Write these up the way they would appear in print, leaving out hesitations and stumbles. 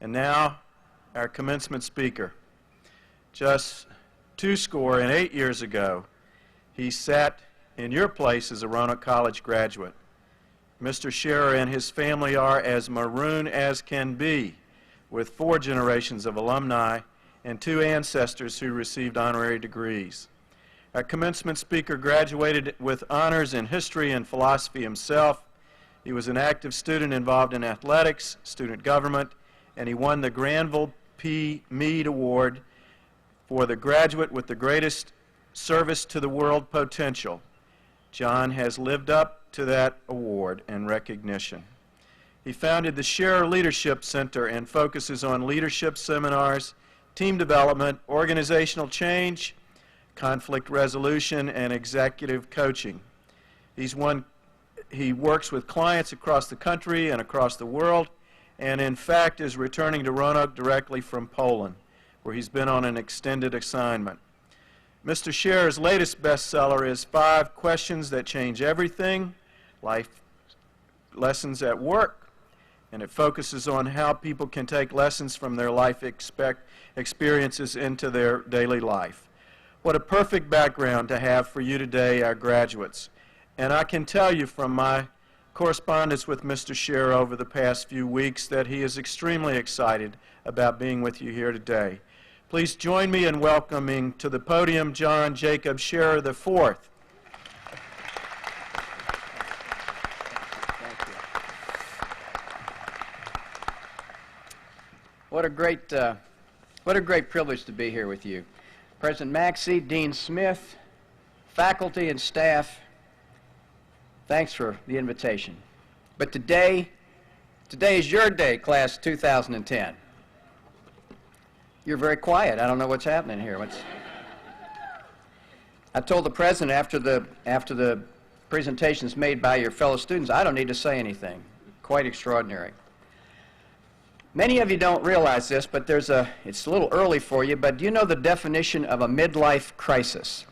And now, our commencement speaker. Just 28 years ago, he sat in your place as a Roanoke College graduate. Mr. Scherer and his family are as maroon as can be, with 4 generations of alumni and 2 ancestors who received honorary degrees. Our commencement speaker graduated with honors in history and philosophy himself. He was an active student involved in athletics, student government, and he won the Granville P. Meade Award for the graduate with the greatest service to the world potential. John has lived up to that award and recognition. He founded the Scherer Leadership Center and focuses on leadership seminars, team development, organizational change, conflict resolution, and executive coaching. He works with clients across the country and across the world, and in fact is returning to Roanoke directly from Poland, where he's been on an extended assignment. Mr. Scherer's latest bestseller is 5 Questions That Change Everything, Life Lessons at Work, and it focuses on how people can take lessons from their life experiences into their daily life. What a perfect background to have for you today, our graduates. And I can tell you from my correspondence with Mr. Scherer over the past few weeks that he is extremely excited about being with you here today. Please join me in welcoming to the podium John Jacob Scherer IV. Thank you. What a great privilege to be here with you. President Maxey, Dean Smith, faculty and staff, thanks for the invitation. But today is your day, class 2010. You're very quiet. I don't know what's happening here. I told the president after the presentations made by your fellow students, I don't need to say anything. Quite extraordinary. Many of you don't realize this, but it's a little early for you, but do you know the definition of a midlife crisis?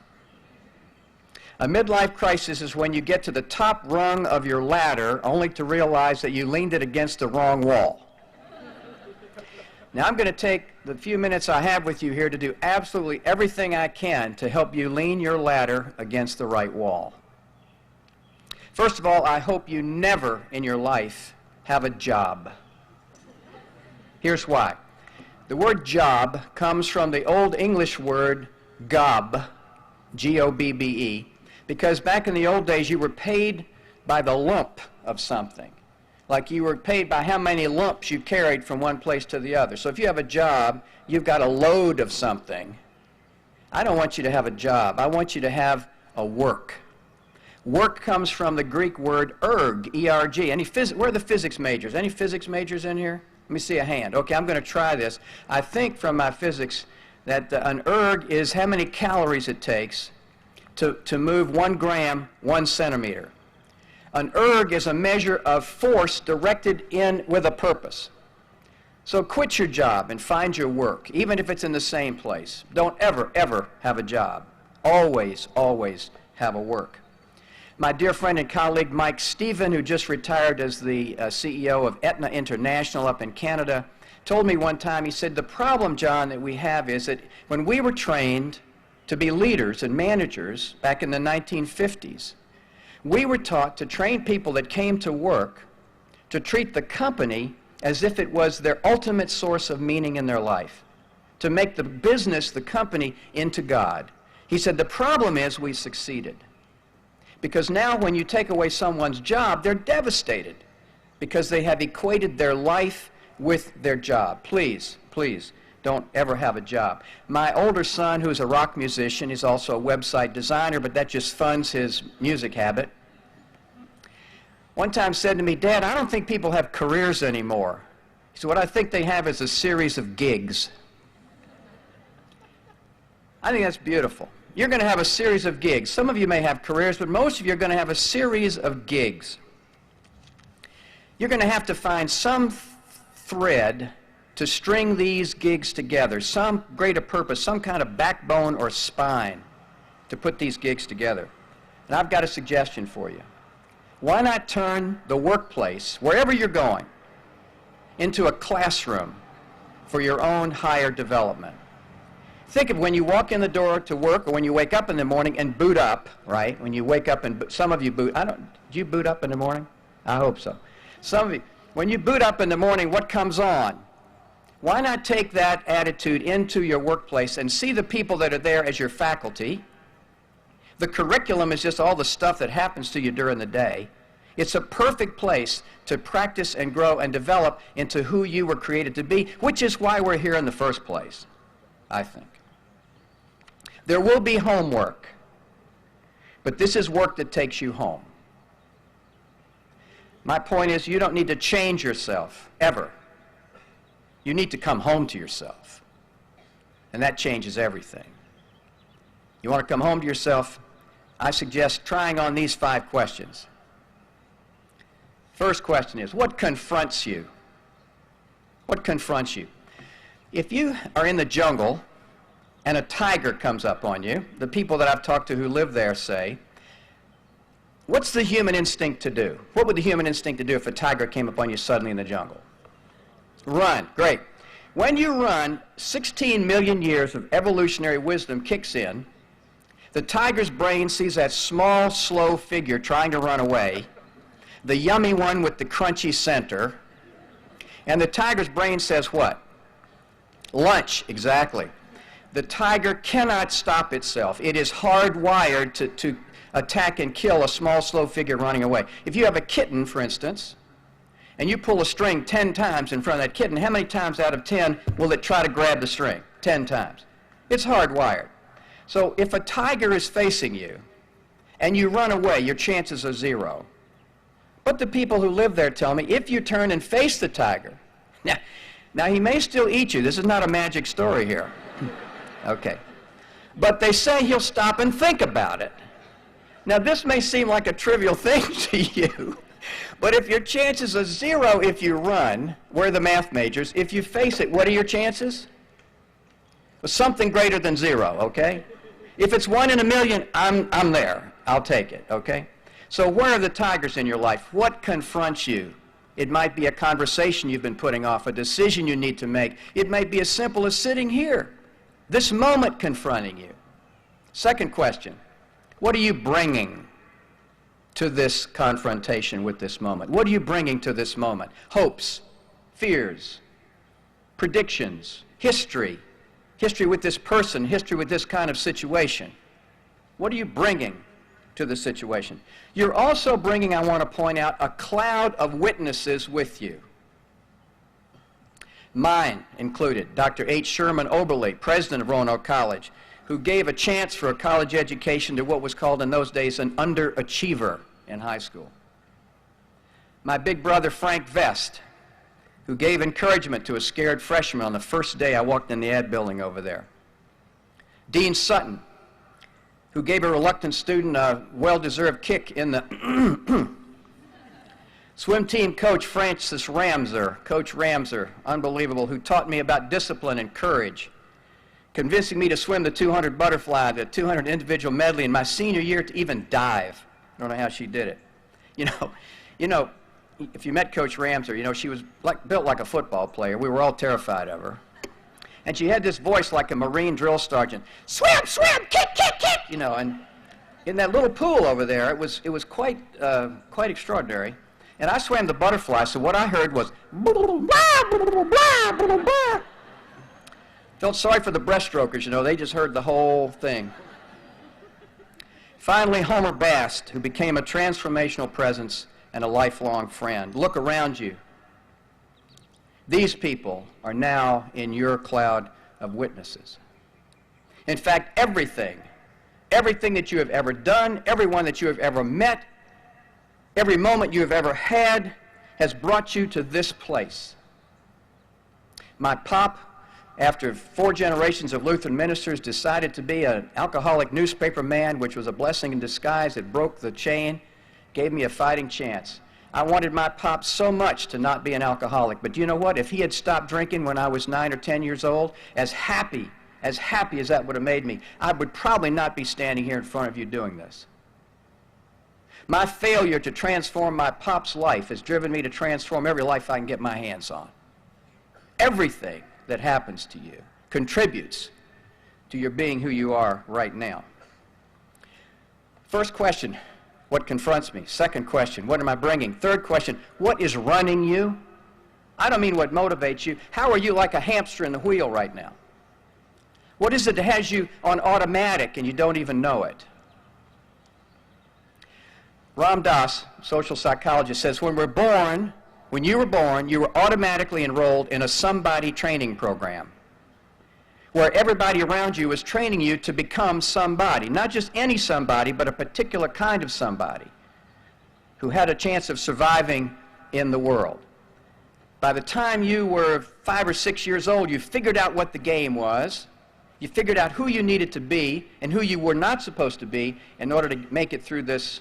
A midlife crisis is when you get to the top rung of your ladder only to realize that you leaned it against the wrong wall. Now I'm going to take the few minutes I have with you here to do absolutely everything I can to help you lean your ladder against the right wall. First of all, I hope you never in your life have a job. Here's why. The word job comes from the Old English word gob, G-O-B-B-E, because back in the old days you were paid by the lump of something. Like you were paid by how many lumps you carried from one place to the other. So if you have a job, you've got a load of something. I don't want you to have a job. I want you to have a work. Work comes from the Greek word erg, E-R-G. Where are the physics majors? Any physics majors in here? Let me see a hand. Okay, I'm going to try this. I think from my physics that an erg is how many calories it takes to move 1 gram, 1 centimeter. An erg is a measure of force directed in with a purpose. So quit your job and find your work, even if it's in the same place. Don't ever, ever have a job. Always, always have a work. My dear friend and colleague Mike Stephen, who just retired as the CEO of Aetna International up in Canada, told me one time, he said, the problem, John, that we have is that when we were trained to be leaders and managers back in the 1950s, we were taught to train people that came to work to treat the company as if it was their ultimate source of meaning in their life, to make the business, the company, into God. He said, the problem is we succeeded. Because now when you take away someone's job, they're devastated because they have equated their life with their job. Please, please, don't ever have a job. My older son, who's a rock musician, he's also a website designer, but that just funds his music habit, one time said to me, Dad, I don't think people have careers anymore. He said, what I think they have is a series of gigs. I think that's beautiful. You're going to have a series of gigs. Some of you may have careers, but most of you are going to have a series of gigs. You're going to have to find some thread to string these gigs together, some greater purpose, some kind of backbone or spine to put these gigs together. And I've got a suggestion for you. Why not turn the workplace, wherever you're going, into a classroom for your own higher development. Think of when you walk in the door to work or when you wake up in the morning and boot up, right? When you wake up and some of you boot, do you boot up in the morning? I hope so. Some of you, when you boot up in the morning, what comes on? Why not take that attitude into your workplace and see the people that are there as your faculty? The curriculum is just all the stuff that happens to you during the day. It's a perfect place to practice and grow and develop into who you were created to be, which is why we're here in the first place, I think. There will be homework, but this is work that takes you home. My point is, you don't need to change yourself, ever. You need to come home to yourself, and that changes everything. You want to come home to yourself? I suggest trying on these 5 questions. First question is, what confronts you? What confronts you? If you are in the jungle and a tiger comes up on you, the people that I've talked to who live there say, what's the human instinct to do? What would the human instinct to do if a tiger came upon you suddenly in the jungle? Run. Great. When you run, 16 million years of evolutionary wisdom kicks in. The tiger's brain sees that small, slow figure trying to run away, the yummy one with the crunchy center, and the tiger's brain says what? Lunch, exactly. The tiger cannot stop itself. It is hardwired to attack and kill a small, slow figure running away. If you have a kitten, for instance, and you pull a string 10 times in front of that kitten, how many times out of 10 will it try to grab the string? 10 times. It's hardwired. So if a tiger is facing you and you run away, your chances are 0. But the people who live there tell me, if you turn and face the tiger, now he may still eat you. This is not a magic story here. Okay. But they say he'll stop and think about it. Now this may seem like a trivial thing to you, but if your chances are 0 if you run, we're the math majors, if you face it, what are your chances? Well, something greater than 0, okay? If it's 1 in a million, I'm there. I'll take it, okay? So where are the tigers in your life? What confronts you? It might be a conversation you've been putting off, a decision you need to make. It might be as simple as sitting here, this moment confronting you. Second question, what are you bringing to this confrontation with this moment? What are you bringing to this moment? Hopes, fears, predictions, history with this person, history with this kind of situation. What are you bringing to the situation? You're also bringing, I want to point out, a cloud of witnesses with you. Mine included Dr. H. Sherman Oberle, president of Roanoke College, who gave a chance for a college education to what was called in those days an underachiever in high school. My big brother Frank Vest, who gave encouragement to a scared freshman on the first day I walked in the ad building over there. Dean Sutton, who gave a reluctant student a well-deserved kick in the swim team coach Francis Ramser, Coach Ramser, unbelievable, who taught me about discipline and courage, convincing me to swim the 200 butterfly, the 200 individual medley in my senior year, to even dive. I don't know how she did it. You know, if you met Coach Ramser, she was built like a football player. We were all terrified of her. And she had this voice like a Marine drill sergeant. Swim, swim, kick, kick, kick! And in that little pool over there, it was quite extraordinary. And I swam the butterfly, so what I heard was blah, blah, blah, blah, blah. Felt sorry for the breaststrokers, they just heard the whole thing. Finally, Homer Bast, who became a transformational presence and a lifelong friend. Look around you. These people are now in your cloud of witnesses. In fact, everything that you have ever done, everyone that you have ever met, every moment you have ever had has brought you to this place. My pop, after 4 generations of Lutheran ministers, decided to be an alcoholic newspaper man, which was a blessing in disguise. It broke the chain, gave me a fighting chance. I wanted my pop so much to not be an alcoholic, but you know what? If he had stopped drinking when I was 9 or 10 years old, as happy as that would have made me, I would probably not be standing here in front of you doing this. My failure to transform my pop's life has driven me to transform every life I can get my hands on. Everything that happens to you contributes to your being who you are right now. First question, what confronts me? Second question, what am I bringing? Third question, what is running you? I don't mean what motivates you. How are you like a hamster in the wheel right now? What is it that has you on automatic and you don't even know it? Ram Dass, social psychologist, says when you were born, you were automatically enrolled in a somebody training program where everybody around you is training you to become somebody. Not just any somebody, but a particular kind of somebody who had a chance of surviving in the world. By the time you were 5 or 6 years old, you figured out what the game was. You figured out who you needed to be and who you were not supposed to be in order to make it through this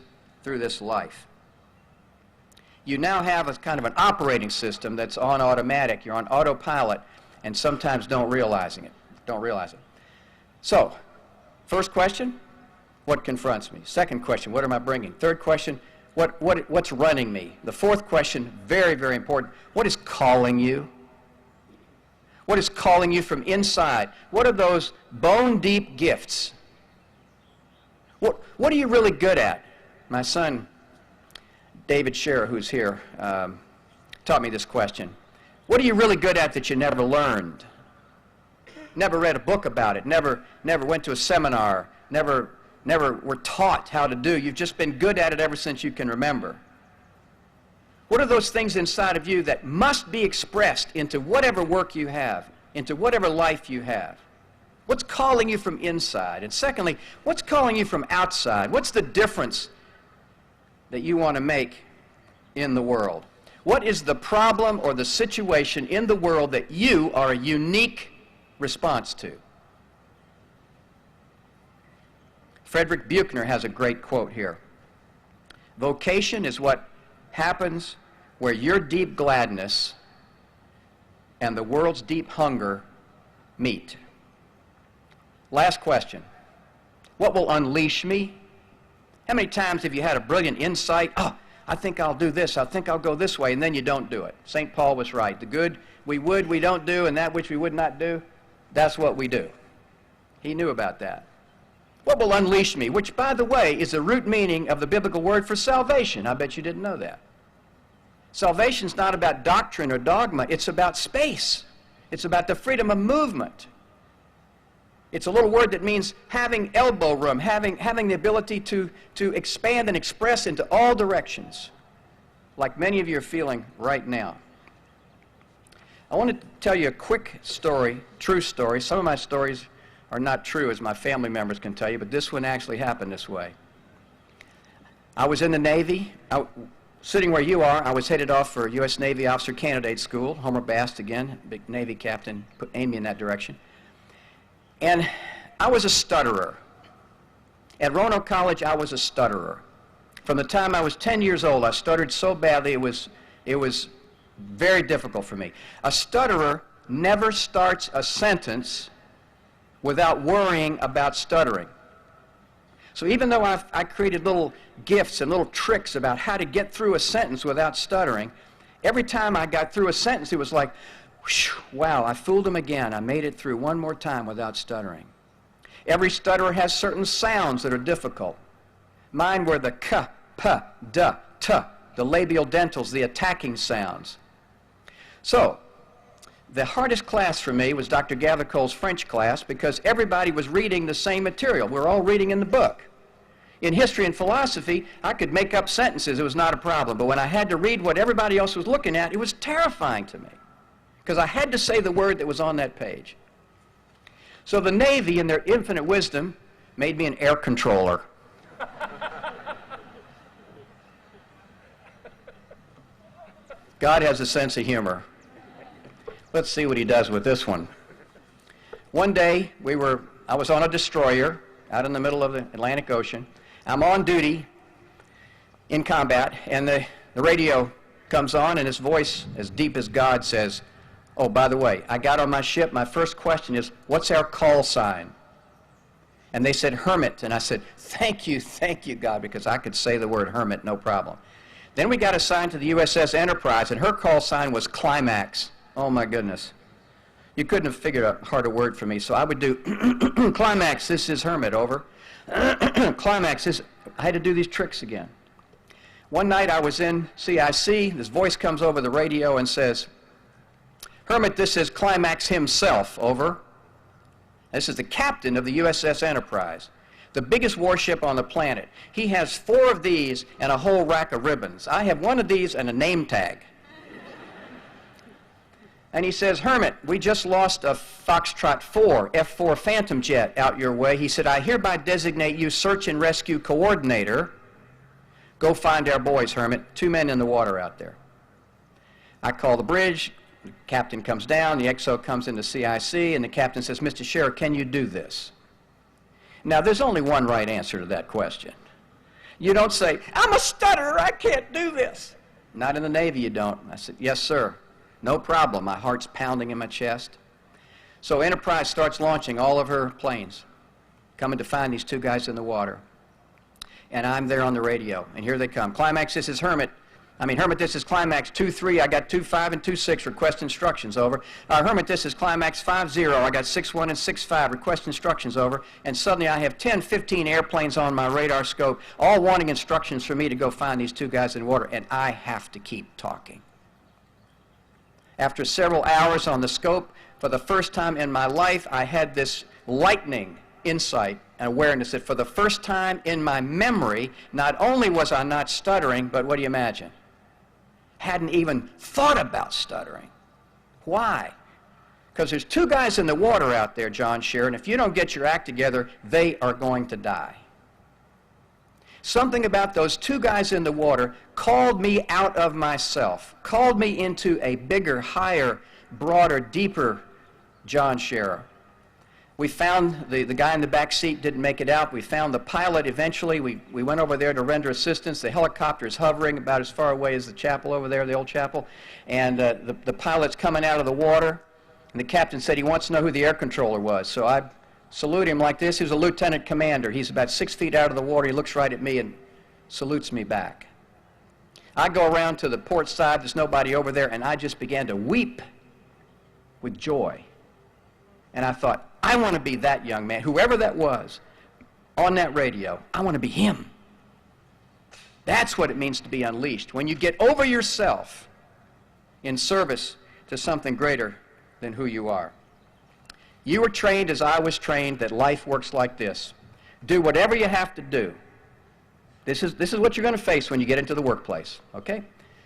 life. You now have a kind of an operating system that's on automatic. You're on autopilot and sometimes don't realize it. So, first question, what confronts me? Second question, what am I bringing? Third question, what's running me? The fourth question, very, very important, what is calling you? What is calling you from inside? What are those bone-deep gifts? What are you really good at? My son, David Scherer, who's here, taught me this question. What are you really good at that you never learned? Never read a book about it, never went to a seminar, never were taught how to do. You've just been good at it ever since you can remember. What are those things inside of you that must be expressed into whatever work you have, into whatever life you have? What's calling you from inside? And secondly, what's calling you from outside? What's the difference that you want to make in the world? What is the problem or the situation in the world that you are a unique response to? Frederick Buechner has a great quote here. Vocation is what happens where your deep gladness and the world's deep hunger meet. Last question. What will unleash me? How many times have you had a brilliant insight? Oh, I think I'll do this. I think I'll go this way, and then you don't do it. St. Paul was right. The good we don't do, and that which we would not do, that's what we do. He knew about that. What will unleash me? Which, by the way, is the root meaning of the biblical word for salvation. I bet you didn't know that. Salvation's not about doctrine or dogma. It's about space. It's about the freedom of movement. It's a little word that means having elbow room, having the ability to expand and express into all directions, like many of you are feeling right now. I want to tell you a quick story, true story. Some of my stories are not true, as my family members can tell you, but this one actually happened this way. I was in the Navy. Sitting where you are, I was headed off for U.S. Navy Officer Candidate School. Homer Bast again, big Navy captain, aimed me in that direction. And I was a stutterer. At Roanoke College, I was a stutterer. From the time I was 10 years old, I stuttered so badly it was very difficult for me. A stutterer never starts a sentence without worrying about stuttering. So even though I created little gifts and little tricks about how to get through a sentence without stuttering, every time I got through a sentence, it was like, whew, wow, I fooled him again. I made it through one more time without stuttering. Every stutterer has certain sounds that are difficult. Mine were the k, p, d, t, the labial dentals, the attacking sounds. So, the hardest class for me was Dr. Gathercole's French class because everybody was reading the same material. We were all reading in the book. In history and philosophy, I could make up sentences. It was not a problem. But when I had to read what everybody else was looking at, it was terrifying to me because I had to say the word that was on that page. So the Navy, in their infinite wisdom, made me an air controller. God has a sense of humor. Let's see what he does with this one. One day, I was on a destroyer out in the middle of the Atlantic Ocean. I'm on duty in combat, and the radio comes on, and his voice, as deep as God, says, oh, by the way, I got on my ship. My first question is, what's our call sign? And they said, hermit. And I said, thank you, God, because I could say the word hermit, no problem. Then we got assigned to the USS Enterprise, and her call sign was climax. Oh, my goodness. You couldn't have figured a harder word for me, so I would do, climax, this is Hermit, over. Climax, this, I had to do these tricks again. One night I was in CIC, this voice comes over the radio and says, Hermit, this is Climax himself, over. This is the captain of the USS Enterprise, the biggest warship on the planet. He has 4 of these and a whole rack of ribbons. I have 1 of these and a name tag. And he says, Hermit, we just lost a Foxtrot 4, F-4 Phantom jet out your way. He said, I hereby designate you search and rescue coordinator. Go find our boys, Hermit. 2 men in the water out there. I call the bridge. The captain comes down. The XO comes into CIC. And the captain says, Mr. Scherer, can you do this? Now, there's only one right answer to that question. You don't say, I'm a stutterer. I can't do this. Not in the Navy, you don't. I said, yes, sir. No problem. My heart's pounding in my chest. So Enterprise starts launching all of her planes, coming to find these 2 guys in the water. And I'm there on the radio, and here they come. Climax, this is Hermit. Hermit, this is Climax 2-3. I got 2-5 and 2-6. Request instructions, over. Hermit, this is Climax 5-0. I got 6-1 and 6-5. Request instructions, over. And suddenly I have 10, 15 airplanes on my radar scope, all wanting instructions for me to go find these 2 guys in the water, and I have to keep talking. After several hours on the scope, for the first time in my life, I had this lightning insight and awareness that for the first time in my memory, not only was I not stuttering, but what do you imagine? Hadn't even thought about stuttering. Why? Because there's 2 guys in the water out there, John Scherer, and if you don't get your act together, they are going to die. Something about those 2 guys in the water called me out of myself, called me into a bigger, higher, broader, deeper John Scherer. We found the guy in the back seat didn't make it out. We found the pilot eventually. We went over there to render assistance. The helicopter is hovering about as far away as the chapel over there, the old chapel. And the pilot's coming out of the water. And the captain said he wants to know who the air controller was. So I salute him like this. He was a lieutenant commander. He's about 6 feet out of the water. He looks right at me and salutes me back. I go around to the port side. There's nobody over there. And I just began to weep with joy. And I thought, I want to be that young man, whoever that was, on that radio. I want to be him. That's what it means to be unleashed. When you get over yourself in service to something greater than who you are. You were trained, as I was trained, that life works like this. Do whatever you have to do. This is what you're going to face when you get into the workplace, okay?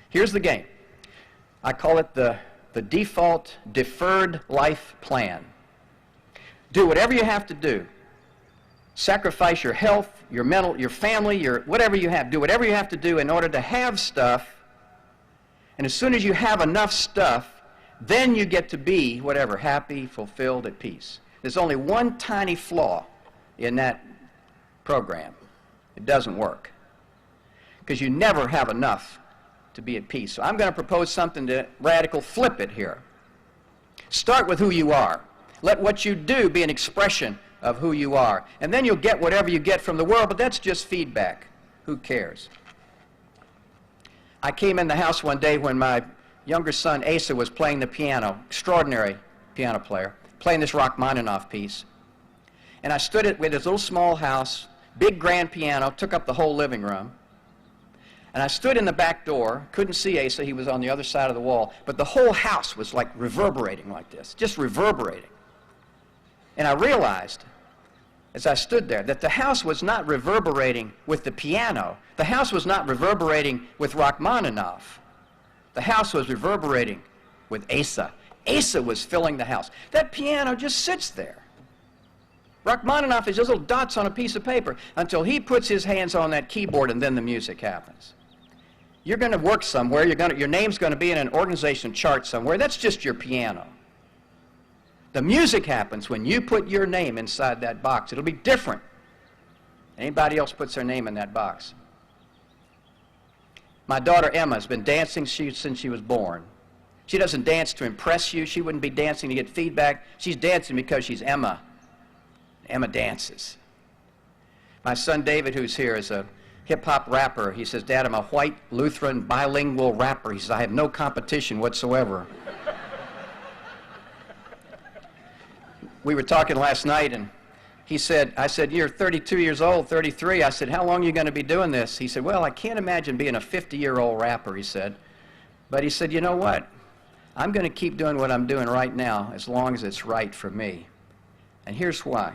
Here's the game. I call it the default deferred life plan. Do whatever you have to do. Sacrifice your health, your mental, your family, your whatever you have. Do whatever you have to do in order to have stuff. And as soon as you have enough stuff, then you get to be whatever, happy, fulfilled, at peace. There's only one tiny flaw in that program. It doesn't work. Because you never have enough to be at peace. So I'm going to propose something to radical flip it here. Start with who you are. Let what you do be an expression of who you are. And then you'll get whatever you get from the world, but that's just feedback. Who cares? I came in the house one day when my younger son, Asa, was playing the piano, extraordinary piano player, playing this Rachmaninoff piece. And I stood with his little small house, big grand piano, took up the whole living room. And I stood in the back door, couldn't see Asa, he was on the other side of the wall, but the whole house was like reverberating like this, just reverberating. And I realized, as I stood there, that the house was not reverberating with the piano. The house was not reverberating with Rachmaninoff. The house was reverberating with Asa. Asa was filling the house. That piano just sits there. Rachmaninoff is just little dots on a piece of paper until he puts his hands on that keyboard and then the music happens. You're going to work somewhere. Your name's going to be in an organization chart somewhere. That's just your piano. The music happens when you put your name inside that box. It'll be different. Anybody else puts their name in that box. My daughter Emma has been dancing since she was born. She doesn't dance to impress you. She wouldn't be dancing to get feedback. She's dancing because she's Emma. Emma dances. My son David, who's here, is a hip-hop rapper. He says, Dad, I'm a white Lutheran bilingual rapper. He says, I have no competition whatsoever. we were talking last night, and I said, you're 32 years old, 33. I said, how long are you going to be doing this? He said, well, I can't imagine being a 50-year-old rapper, he said. But he said, you know what? I'm going to keep doing what I'm doing right now as long as it's right for me. And here's why.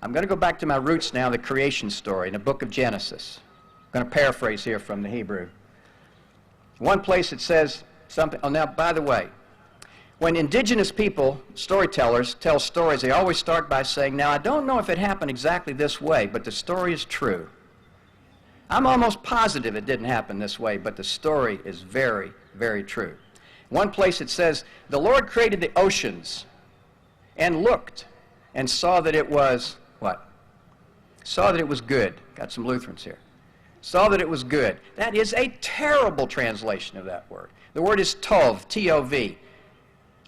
I'm going to go back to my roots now, the creation story in the book of Genesis. I'm going to paraphrase here from the Hebrew. One place it says something, oh, now, by the way, when indigenous people, storytellers, tell stories, they always start by saying, now, I don't know if it happened exactly this way, but the story is true. I'm almost positive it didn't happen this way, but the story is very, very true. One place it says, the Lord created the oceans and looked and saw that it was, what? Saw that it was good. Got some Lutherans here. Saw that it was good. That is a terrible translation of that word. The word is tov, T-O-V.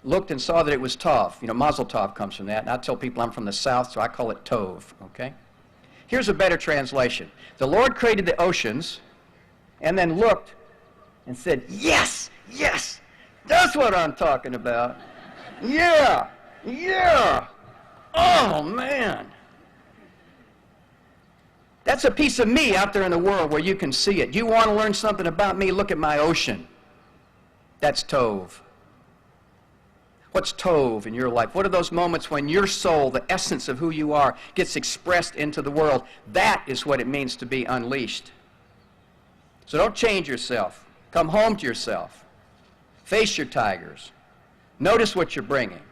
Looked and saw that it was tov. You know, mazel tov comes from that. And I tell people I'm from the South, so I call it tov, okay? Here's a better translation. The Lord created the oceans and then looked and said, yes, yes, that's what I'm talking about. Yeah, yeah. Oh, man. That's a piece of me out there in the world where you can see it. You want to learn something about me? Look at my ocean. That's tov. What's tov in your life? What are those moments when your soul, the essence of who you are, gets expressed into the world? That is what it means to be unleashed. So don't change yourself. Come home to yourself. Face your tigers. Notice what you're bringing.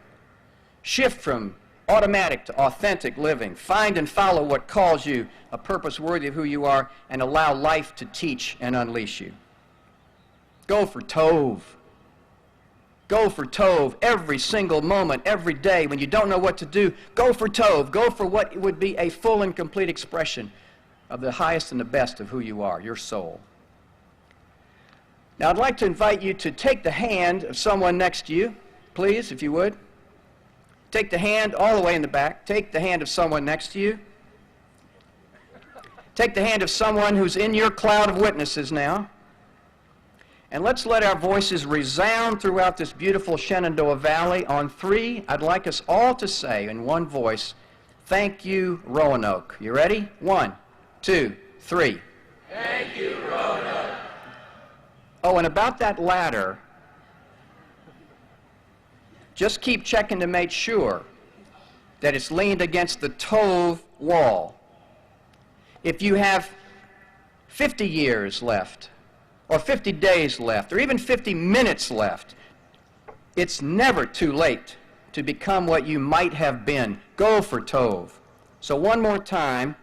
Shift from automatic to authentic living. Find and follow what calls you a purpose worthy of who you are, and allow life to teach and unleash you. Go for tov. Go for tov every single moment, every day. When you don't know what to do, go for tov. Go for what would be a full and complete expression of the highest and the best of who you are, your soul. Now, I'd like to invite you to take the hand of someone next to you, please, if you would. Take the hand all the way in the back. Take the hand of someone next to you. Take the hand of someone who's in your cloud of witnesses now. And let's let our voices resound throughout this beautiful Shenandoah Valley. On three, I'd like us all to say in one voice, thank you, Roanoke. You ready? 1, 2, 3. Thank you, Roanoke. Oh, and about that ladder, just keep checking to make sure that it's leaned against the tov wall. If you have 50 years left, or 50 days left, or even 50 minutes left, it's never too late to become what you might have been. Go for tov. So one more time,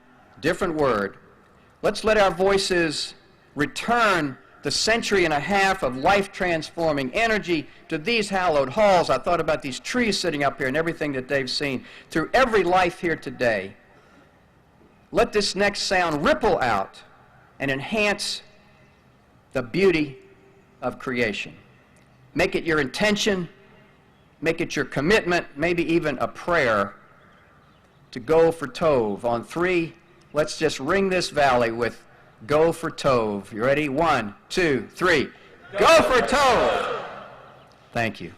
different word. Let's let our voices return the century and a half of life-transforming energy to these hallowed halls. I thought about these trees sitting up here and everything that they've seen. Through every life here today, let this next sound ripple out and enhance the beauty of creation. Make it your intention, make it your commitment, maybe even a prayer to go for tov. On three, let's just ring this valley with go for tov. You ready? 1, 2, 3. Go for tov! Thank you.